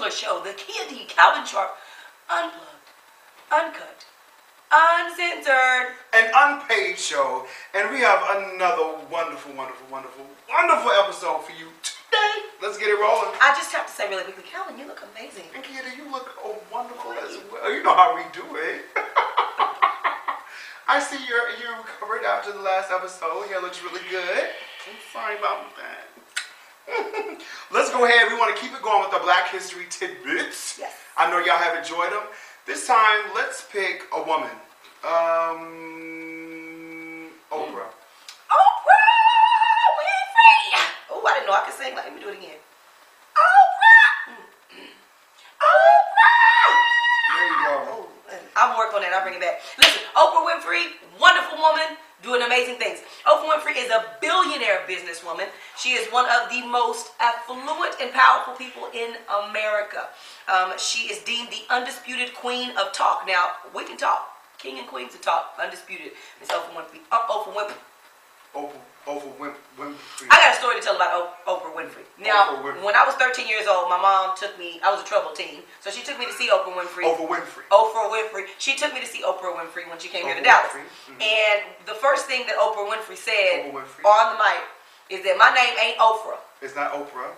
Show, the Kia D. Calvin Sharp, unplugged, uncut, uncensored, an unpaid show, and we have another wonderful episode for you today. Let's get it rolling. I just have to say really quickly, Calvin, you look amazing. And Kia D, you look wonderful as well. You know how we do it. I see you recovered after the last episode. Your hair looks really good. I'm sorry about that. Let's go ahead. We want to keep it going with the Black History tidbits. Yes. I know y'all have enjoyed them. This time, let's pick a woman. Oprah. Oprah Winfrey. Oh, I didn't know I could sing. Let me do it again. Oprah. Oprah. There you go. Oh, I'm working on that. I'll bring it back. Listen, Oprah Winfrey, wonderful woman, doing amazing things. Oprah Winfrey is a billionaire businesswoman. She is one of the most affluent and powerful people in America. She is deemed the undisputed queen of talk. Now, we can talk. King and queens of talk. Undisputed. Miss Oprah Winfrey. Oprah Winfrey. Oprah Winfrey. I got a story to tell about Oprah Winfrey. Now, when I was 13 years old, my mom took me, I was a troubled teen, so she took me to see Oprah Winfrey. Oprah Winfrey. She took me to see Oprah Winfrey when she came here to Dallas. Mm-hmm. And the first thing that Oprah Winfrey said on the mic is that my name ain't Oprah. It's not Oprah.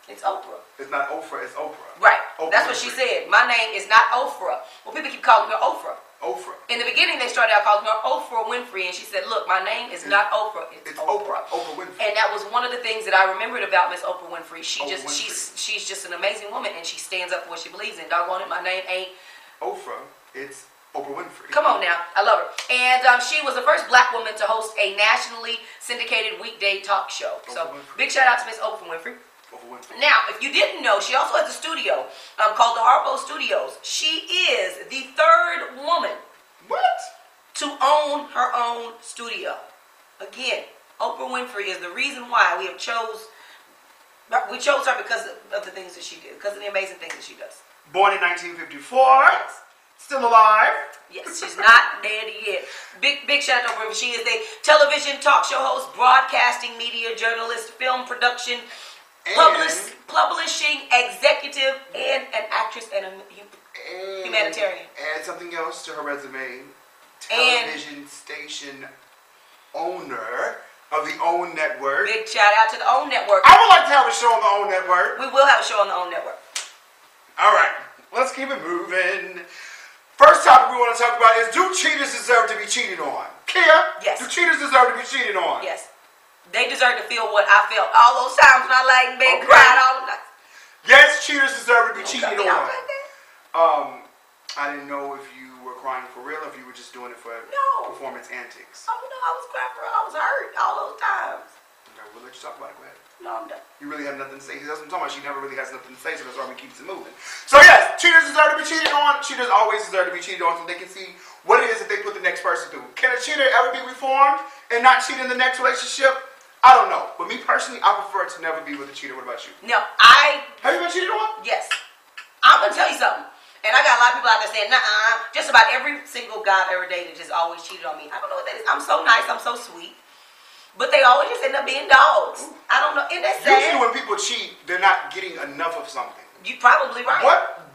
It's Oprah. It's not Oprah, it's Oprah. Right. Oprah That's what she said. My name is not Oprah. Well, people keep calling her Oprah. Oprah. In the beginning, they started out calling her Oprah Winfrey, and she said, look, my name is not Oprah, it's Oprah. Oprah Winfrey. And that was one of the things that I remembered about Miss Oprah Winfrey. She's just an amazing woman, and she stands up for what she believes in. Doggone it, my name ain't Oprah, it's Oprah Winfrey. Come on now, I love her. And she was the first black woman to host a nationally syndicated weekday talk show. So big shout out to Miss Oprah Winfrey. Now, if you didn't know, she also has a studio called the Harpo Studios. She is the third woman to own her own studio. Again, Oprah Winfrey is the reason why we chose her because of the things that she did, because of the amazing things that she does. Born in 1954. Yes. Still alive. Yes, she's not dead yet. Big shout out to Oprah Winfrey. She is a television talk show host, broadcasting media journalist, film production, publishing executive, and an actress and a humanitarian. Add something else to her resume. Television station owner of the OWN Network. Big shout out to the OWN Network. I would like to have a show on the OWN Network. We will have a show on the OWN Network. All right, let's keep it moving. First topic we want to talk about is, do cheaters deserve to be cheated on? Kia? Yes. Do cheaters deserve to be cheated on? Yes. They deserve to feel what I felt all those times when I laid in bed, cried all the night. Yes, cheaters deserve to be cheated on. I didn't know if you were crying for real or if you were just doing it for performance antics. Oh no, I was crying for real. I was hurt all those times. Okay, we'll let you talk about it. Go ahead. No, I'm done. You really have nothing to say. That's what I'm talking about. She never really has nothing to say, so that's why we keep it moving. So yes, cheaters deserve to be cheated on. Cheaters always deserve to be cheated on so they can see what it is that they put the next person through. Can a cheater ever be reformed and not cheat in the next relationship? I don't know. But me personally, I prefer to never be with a cheater. What about you? No, Have you been cheated on? Yes. I'm going to tell you something. And I got a lot of people out there saying, nah, just about every single guy I've ever dated just always cheated on me. I don't know what that is. I'm so nice. I'm so sweet. But they always just end up being dogs. I don't know. Isn't that sad? Usually when people cheat, they're not getting enough of something. You're probably right.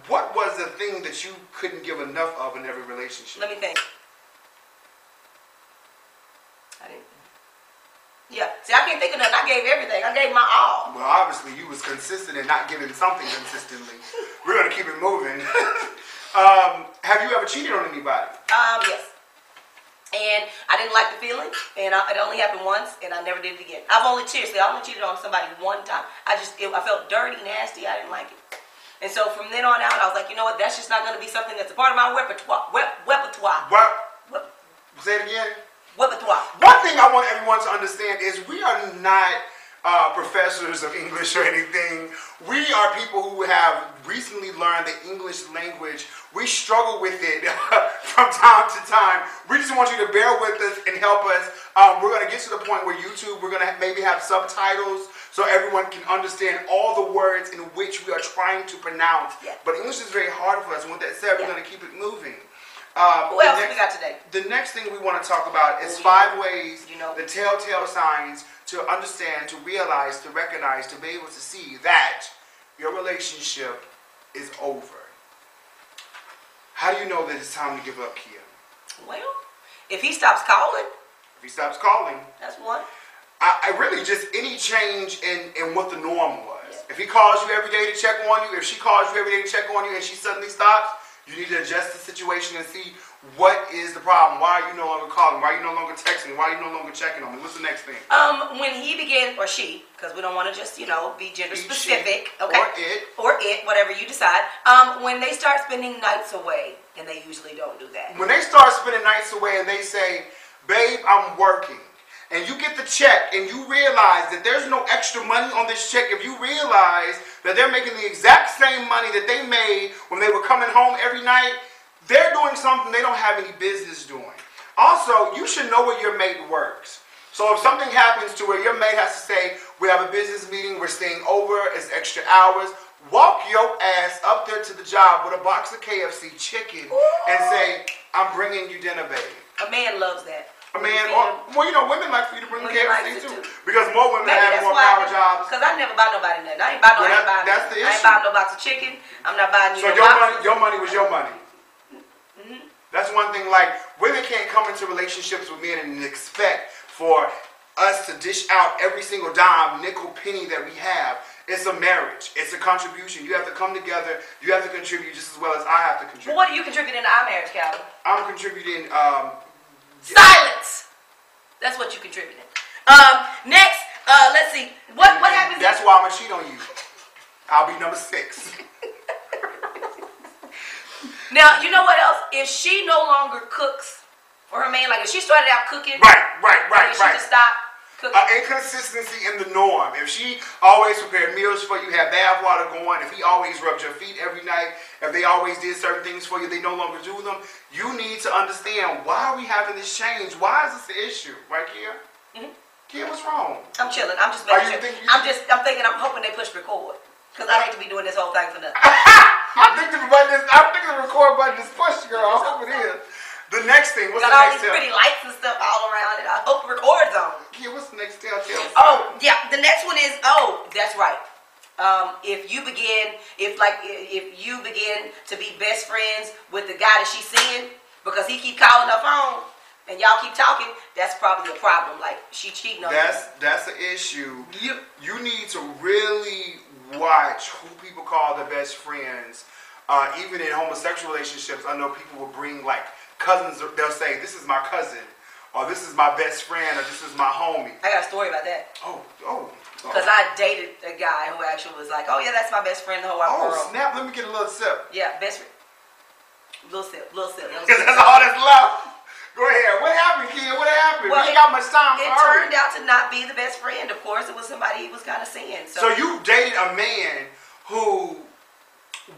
What was the thing that you couldn't give enough of in every relationship? Let me think. I didn't. Yeah. See, I can't think of nothing. I gave everything. I gave my all. Well, obviously you was consistent in not giving something consistently. We're going to keep it moving. Have you ever cheated on anybody? Yes. And I didn't like the feeling, and it only happened once, and I never did it again. I only cheated on somebody one time. I felt dirty, nasty. I didn't like it. And so from then on out, I was like, you know what? That's just not going to be something that's a part of my repertoire. Say it again. Repertoire. One thing I want everyone to understand is we are not professors of English or anything. We are people who have recently learned the English language. We struggle with it from from time to time. We just want you to bear with us and help us. We're going to get to the point where YouTube, we're going to maybe have subtitles so everyone can understand all the words in which we are trying to pronounce. Yeah. But English is very hard for us. And with that said, we're going to keep it moving. Who else we got today? The next thing we want to talk about is 5 ways, the telltale signs to understand, to realize, to recognize, to be able to see that your relationship is over. How do you know that it's time to give up, Kia? Well, if he stops calling. If he stops calling. That's one. I really just any change in what the norm was. Yeah. If he calls you every day to check on you, if she calls you every day to check on you and she suddenly stops, you need to adjust the situation and see what is the problem. Why are you no longer calling? Why are you no longer texting? Why are you no longer checking on me? What's the next thing? When he began, or she, because we don't want to just, be gender specific. She, okay. Or it, whatever you decide. When they start spending nights away, and they usually don't do that. When they start spending nights away and they say, babe, I'm working. And you get the check and you realize that there's no extra money on this check. If you realize that they're making the exact same money that they made when they were coming home every night, they're doing something they don't have any business doing. Also, you should know where your mate works. So if something happens to where your mate has to say, we have a business meeting, we're staying over, it's extra hours, walk your ass up there to the job with a box of KFC chicken and say, I'm bringing you dinner, baby. A man loves that. A man, women like for you to bring KFC too. Because more women have more power jobs. Because I never buy nobody nothing. I ain't buy no, that's the issue. I ain't buying no box of chicken. I'm not buying you so no your money was your money. Mm-hmm. That's one thing, like, women can't come into relationships with men and expect for us to dish out every single dime, nickel, penny that we have. It's a marriage. It's a contribution. You have to come together. You have to contribute just as well as I have to contribute. Well, what are you contributing to our marriage, Calvin? I'm contributing... silence! That's what you're contributing. Next, let's see. What happens? That's why I'm going to cheat on you. I'll be number 6. Now, you know what else? If she no longer cooks for her man, like if she started out cooking. Right. She just stopped cooking. Inconsistency in the norm. If she always prepared meals for you, had bath water going, if he always rubbed your feet every night, if they always did certain things for you, they no longer do them, you need to understand, why are we having this change? Why is this the issue? Right, Kia? Mm-hmm. Kia, what's wrong? I'm chilling. I'm just making sure. I'm hoping they push record. Because I hate to be doing this whole thing for nothing. I think the record button is pushed, girl. I hope it is. The next thing, what's the next thing? Got all these pretty lights and stuff all around it. I hope it records on. Yeah, what's the next telltale? Oh, yeah. The next one is, that's right. If you begin to be best friends with the guy that she's seeing because he keep calling her phone and y'all keep talking, that's probably a problem. Like, she cheating on you. That's the issue. You need to really watch who people call their best friends. Even in homosexual relationships, I know people will bring like cousins. They'll say, "This is my cousin," or "This is my best friend," or "This is my homie." I got a story about that. Because I dated a guy who actually was like, "Oh yeah, that's my best friend the whole wide world." Oh snap! Let me get a little sip. Yeah, best friend. Little sip. Because that's all that's left. Go ahead. What happened, Kia? What happened? Well, we ain't got much time. It turned out to not be the best friend. Of course, it was somebody he was kind of seeing. So you dated a man who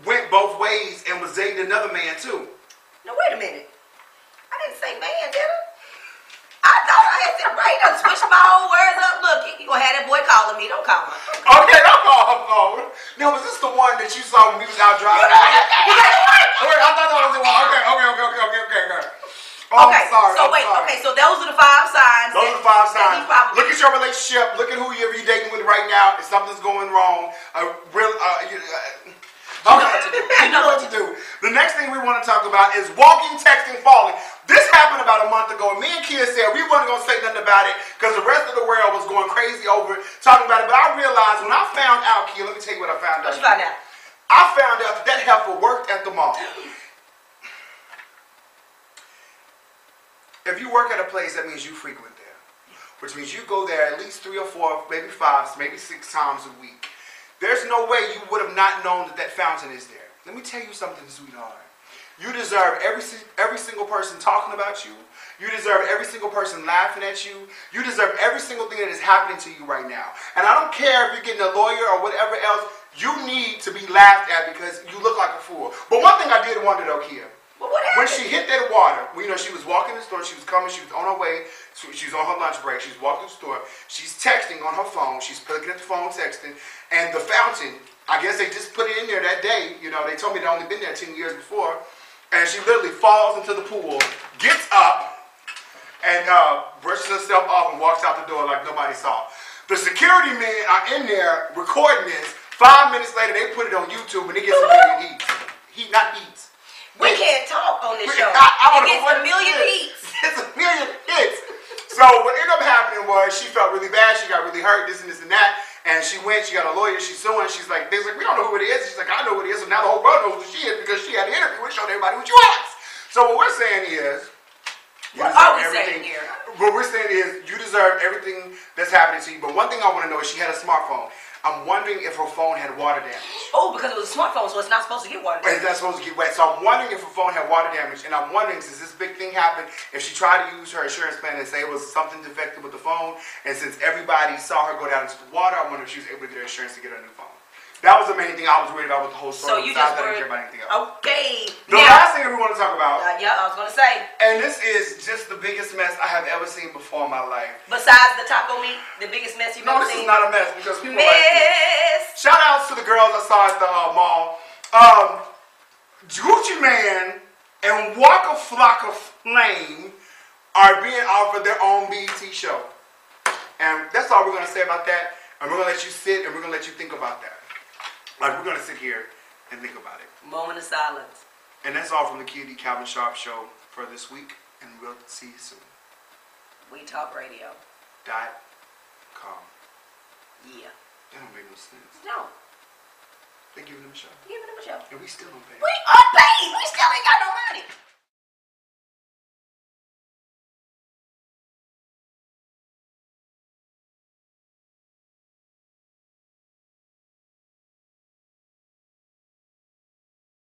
went both ways and was dating another man too. No, wait a minute. I didn't say man, did I? I thought I had said right. I switched my whole words up. Look, you gonna have that boy calling me. Don't call him. Okay, don't call him phone. Now, was this the one that you saw when we was out driving? I thought that was the one. Okay. Oh, okay, sorry. Okay, so those are the 5 signs. Those are the 5 signs. Look at your relationship. Look at who you're dating with right now. If something's going wrong, you know what to do. The next thing we want to talk about is walking, texting, falling. This happened about a month ago. Me and Kia said we weren't going to say nothing about it because the rest of the world was going crazy over it, talking about it. But I realized when I found out, Kia, let me tell you what I found out. What you found out? I found out that heifer worked at the mall. If you work at a place, that means you frequent there, which means you go there at least 3 or 4, maybe 5, maybe 6 times a week. There's no way you would have not known that fountain is there. Let me tell you something, sweetheart. You deserve every single person talking about you. You deserve every single person laughing at you. You deserve every single thing that is happening to you right now. And I don't care if you're getting a lawyer or whatever else, you need to be laughed at because you look like a fool. But one thing I did wonder though, Kia, Well, what When happened? she hit that water, you know, she was walking in the store, she was coming, she was on her way, she was on her lunch break, she was walking to the store, she's texting on her phone, she's looking at the phone texting, and the fountain, I guess they just put it in there that day, you know, they told me they'd only been there 10 years before, and she literally falls into the pool, gets up, and brushes herself off and walks out the door like nobody saw. The security men are in there recording this. 5 minutes later, they put it on YouTube, and it gets a million hits. Not hits. We can't talk on this show. It gets a million hits. It's a million hits. So what ended up happening was she felt really bad. She got really hurt, this and this and that. And she went, she got a lawyer, she's suing. She's like, we don't know who it is. She's like, I know who it is. So now the whole world knows who she is because she had an interview and showed everybody what you asked. So what we're saying is, what are we saying here? What we're saying is you deserve everything that's happening to you. But one thing I want to know is she had a smartphone. I'm wondering if her phone had water damage. Oh, because it was a smartphone, so it's not supposed to get water damage. It's not supposed to get wet. So I'm wondering if her phone had water damage. And I'm wondering, since this big thing happened, if she tried to use her insurance plan and say it was something defective with the phone, and since everybody saw her go down into the water, I wonder if she was able to get her insurance to get her a new phone. That was the main thing I was worried about with the whole story. So you just worried. I didn't care about anything else. Okay. The last thing that we want to talk about. Yeah, I was going to say. And this is just the biggest mess I have ever seen before in my life. Besides the taco meat, the biggest mess you've ever seen? No, this is not a mess because people mess. like this. Shout outs to the girls I saw at the mall. Gucci Man and Waka Flocka Flame are being offered their own BET show. And that's all we're going to say about that. And we're going to let you sit and we're going to let you think about that. Like, we're going to sit here and think about it. Moment of silence. And that's all from the Kid Calvin Sharp Show for this week. And we'll see you soon. WeTalkRadio.com. Yeah. That don't make no sense. No. They giving them a show. Giving them a show. And we still don't pay. We are paid. We still ain't got no money.